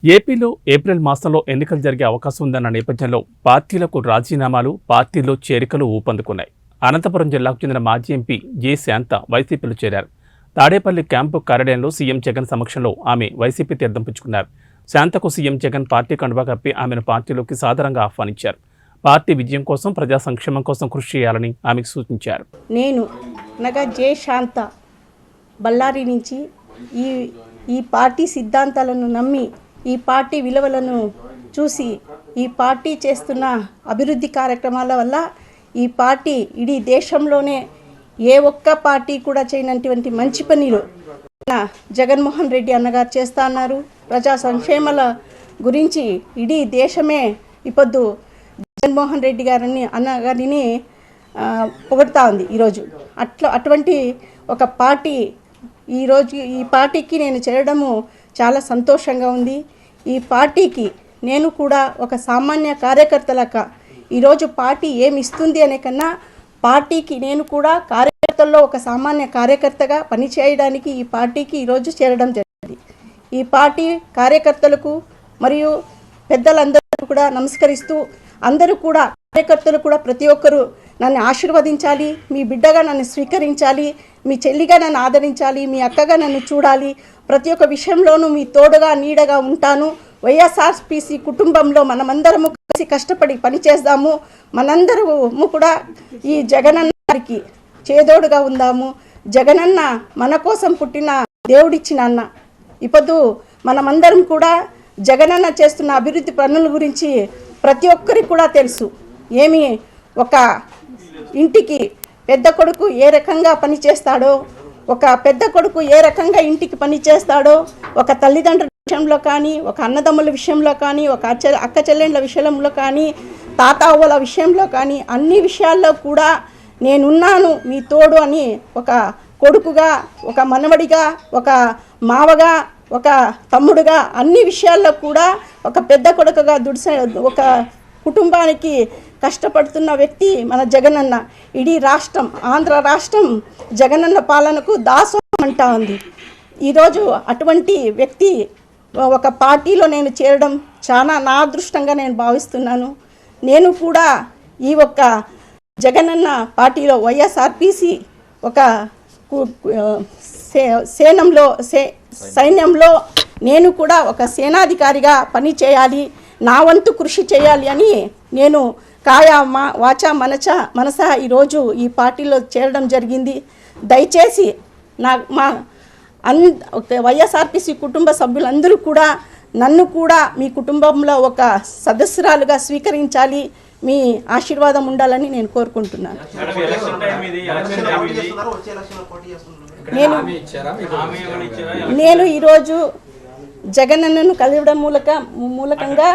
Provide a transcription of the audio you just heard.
ఏపీలో ఏప్రిల్ మాసంలో ఎన్నికలు జరిగే అవకాశం ఉందన్న నేపథ్యంలో పార్టీలకు రాజీనామాలు, పార్టీలో చేరికలు ఊపందుకున్నాయి. అనంతపురం జిల్లాకు చెందిన మాజీ ఎంపీ జె శాంత వైసీపీలో చేరారు. తాడేపల్లి క్యాంపు కార్యాలయంలో సీఎం జగన్ సమక్షంలో ఆమె వైసీపీ తీర్థం పుచ్చుకున్నారు. శాంతకు సీఎం జగన్ పార్టీ కండువా కప్పి ఆమెను పార్టీలోకి సాదరంగా ఆహ్వానించారు. పార్టీ విజయం కోసం, ప్రజా సంక్షేమం కోసం కృషి చేయాలని ఆమెకు సూచించారు. నేను అనగా జె శాంత బళ్ళారి నుంచి ఈ పార్టీ సిద్ధాంతాలను నమ్మి, ఈ పార్టీ విలువలను చూసి, ఈ పార్టీ చేస్తున్న అభివృద్ధి కార్యక్రమాల వల్ల ఈ పార్టీ ఇడీ దేశంలోనే ఏ ఒక్క పార్టీ కూడా చేయనటువంటి మంచి పనిలో జగన్మోహన్ రెడ్డి అన్నగారు చేస్తా అన్నారు. ప్రజా సంక్షేమాల గురించి ఇడీ దేశమే ఇప్పుడు జగన్మోహన్ రెడ్డి అన్నగారిని పొగడుతూ ఉంది ఈరోజు. అటువంటి ఒక పార్టీ ఈరోజు ఈ పార్టీకి నేను చేరడము చాలా సంతోషంగా ఉంది. ఈ పార్టీకి నేను కూడా ఒక సామాన్య కార్యకర్తలక ఈరోజు పార్టీ ఏమి ఇస్తుంది అనే కన్నా పార్టీకి నేను కూడా కార్యకర్తల్లో ఒక సామాన్య కార్యకర్తగా పనిచేయడానికి ఈ పార్టీకి ఈరోజు చేరడం జరిగింది. ఈ పార్టీ కార్యకర్తలకు మరియు పెద్దలందరూ కూడా నమస్కరిస్తూ, అందరూ కూడా కార్యకర్తలు కూడా ప్రతి ఒక్కరూ నన్ను ఆశీర్వదించాలి, మీ బిడ్డగా నన్ను స్వీకరించాలి, మీ చెల్లిగా నన్ను ఆదరించాలి, మీ అక్కగా నన్ను చూడాలి, ప్రతి ఒక్క విషయంలోనూ మీ తోడుగా నీడగా ఉంటాను. వైఎస్ఆర్పీసీ కుటుంబంలో మనమందరము కలిసి కష్టపడి పనిచేద్దాము. మనందరము కూడా ఈ జగనన్న గారికి చేదోడుగా ఉందాము. జగనన్న మన కోసం పుట్టిన దేవుడిచ్చిన అన్న. ఇప్పుడు మనమందరం కూడా జగనన్న చేస్తున్న అభివృద్ధి పనుల గురించి ప్రతి ఒక్కరికి కూడా తెలుసు. ఏమి ఒక ఇంటికి పెద్ద కొడుకు ఏ రకంగా పనిచేస్తాడో, ఒక పెద్ద కొడుకు ఏ రకంగా ఇంటికి పనిచేస్తాడో, ఒక తల్లిదండ్రుల విషయంలో కానీ, ఒక అన్నదమ్ముల విషయంలో కానీ, ఒక అక్క చెల్లెండ్ల విషయంలో కానీ, తాత అవ్వల విషయంలో కానీ, అన్ని విషయాల్లో కూడా నేనున్నాను మీ తోడు అని ఒక కొడుకుగా, ఒక మనవడిగా, ఒక మావగా, ఒక తమ్ముడుగా, అన్ని విషయాల్లో కూడా ఒక పెద్ద కొడుకుగా ఒక కుటుంబానికి కష్టపడుతున్న వ్యక్తి మన జగనన్న. ఇడీ రాష్ట్రం, ఆంధ్ర రాష్ట్రం జగనన్న పాలనకు దాసోహం అంటా ఉంది. ఈరోజు అటువంటి వ్యక్తి ఒక పార్టీలో నేను చేరడం చాలా నా అదృష్టంగా నేను భావిస్తున్నాను. నేను కూడా ఈ ఒక్క జగనన్న పార్టీలో వైఎస్ఆర్పీసీ ఒక సైన్యంలో నేను కూడా ఒక సేనాధికారిగా పని చేయాలి, నా వంతు కృషి చేయాలి అని నేను వాచా మనస ఈరోజు ఈ పార్టీలో చేరడం జరిగింది. దయచేసి మా వైఎస్ఆర్పీసీ కుటుంబ సభ్యులందరూ కూడా నన్ను కూడా మీ కుటుంబంలో ఒక సదస్సురాలుగా స్వీకరించాలి, మీ ఆశీర్వాదం ఉండాలని నేను కోరుకుంటున్నాను. నేను ఈరోజు జగనన్నను కలవడం మూలకంగా